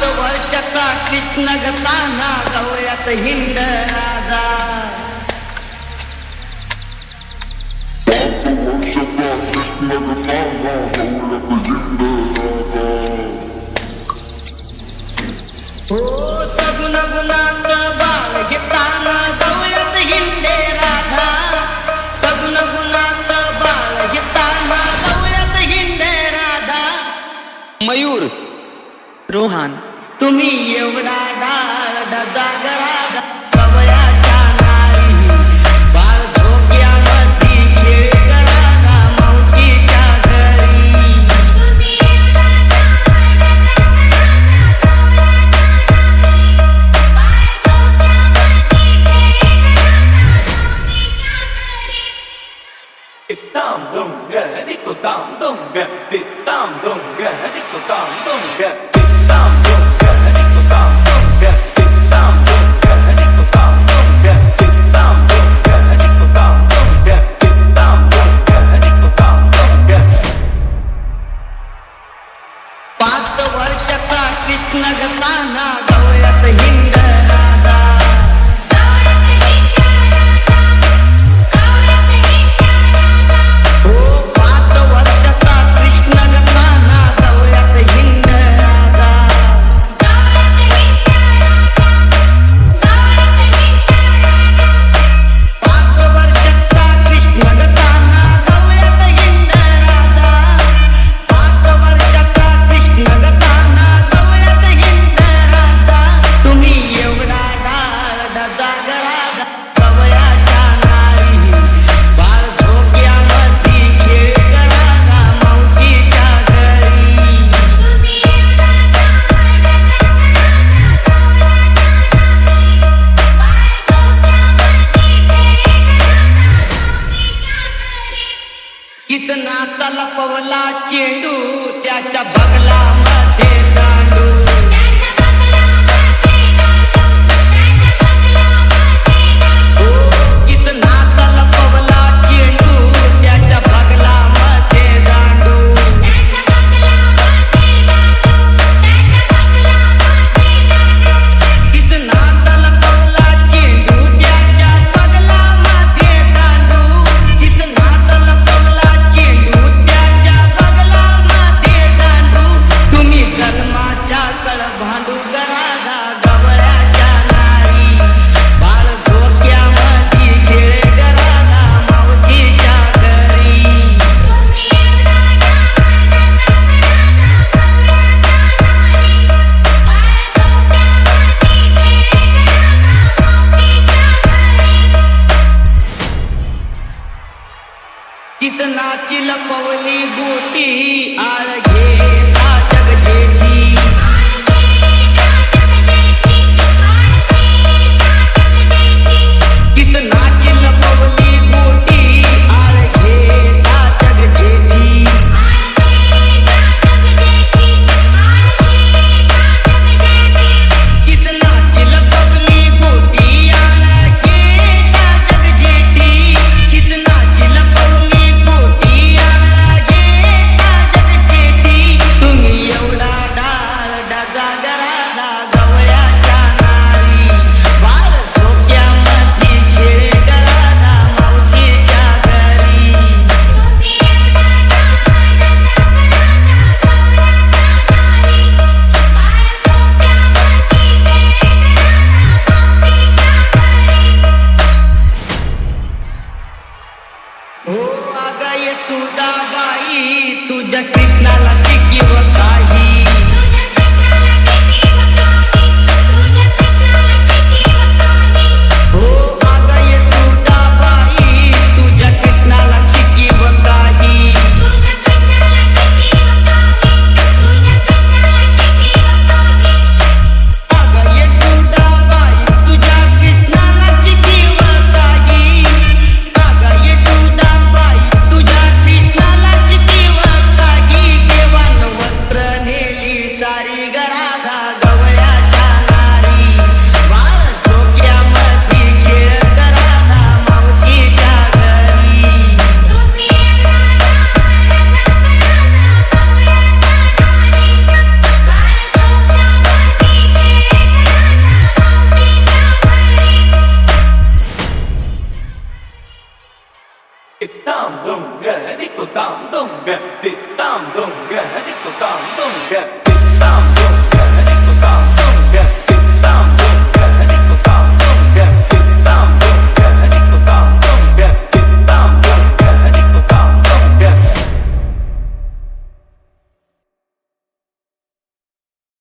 वर्षाचा कृष्ण गताना गवळ्यात हिंड राजा. हो सगुण गुणाचं बाळ घेताना गवळ्यात हिंडे राधा. सगुण गुणाचं बाळ घेताना गवळ्यात हिंडे राधा. मयूर रोहान तुम्ही एवढा डाळ जागराधा गवळ्याच्या नारी. बाळ झोक्यामध्ये खेळ कराधा मावशीच्या घरी. Tam dunga, dikko tam dunga, tam dunga, dikko tam dunga, tam dunga, dikko tam dunga, tam dunga, dikko tam dunga, tam dunga, dikko tam dunga, tam dunga, dikko tam dunga. 5 वर्षाचा कृष्ण गताना गवळ्यात हिंड राधा. हो 5 वर्षाचा कृष्ण गताना गवळ्यात हिंड राधा. 5 वर्षाचा कृष्ण गताना गवळ्यात हिंड राधा. 5 वर्षाचा कृष्ण गताना गवळ्यात हिंड राधा. तुम्ही एवढा डाळ जागराधा गवळ्याच्या नारी. बाळ झोक्यामध्ये खेळ कराधा मावशीच्या घरी. किसनाचा लपवला चेंडू त्याच्या बगलामध्ये दांडू. हो किसनाचा लपवला चेंडू त्याच्या बगलामध्ये दांडू. किसनाचा लपवला चेंडू त्याच्या बगलामध्ये दांडू. किसनाचा लपवला चेंडू त्याच्या बगलामध्ये दांडू. तुम्ही जन्माच्या कळ भांडू गराधा गवळ्याच्या नारी. बाळ झोक्यामध्ये खेळ कराधा मावशीच्या घरी. किसनाची लपवली गोटी आळ घेता जगजेठी. किसनाची लपवली गोटी आळ घेता जगजेठी. किसनाची लपवली गोटी आळ घेता जगजेठी. किसनाची लपवली गोटी आळ घेता जगजेठी. तुम्ही एवढा डाळ जागराधा गवळ्याच्या नारी. बाळ झोक्यामध्ये खेळ कराधा मावशीच्या घरी. हो अगं येसुदाबाई तुझ्या कृष्णाला शिकीव काही. हो अगं येसुदाबाई तुझ्या कृष्णाला शिकीव काही. अगं येसुदाबाई तुझ्या कृष्णाला शिकीव काही. अगं येसुदाबाई तुझ्या कृष्णाला शिकीव काही. देवा तित्ताम दुंग तिकुताम दुंग तित्ताम दुंग तिकुताम दुंग तित्ताम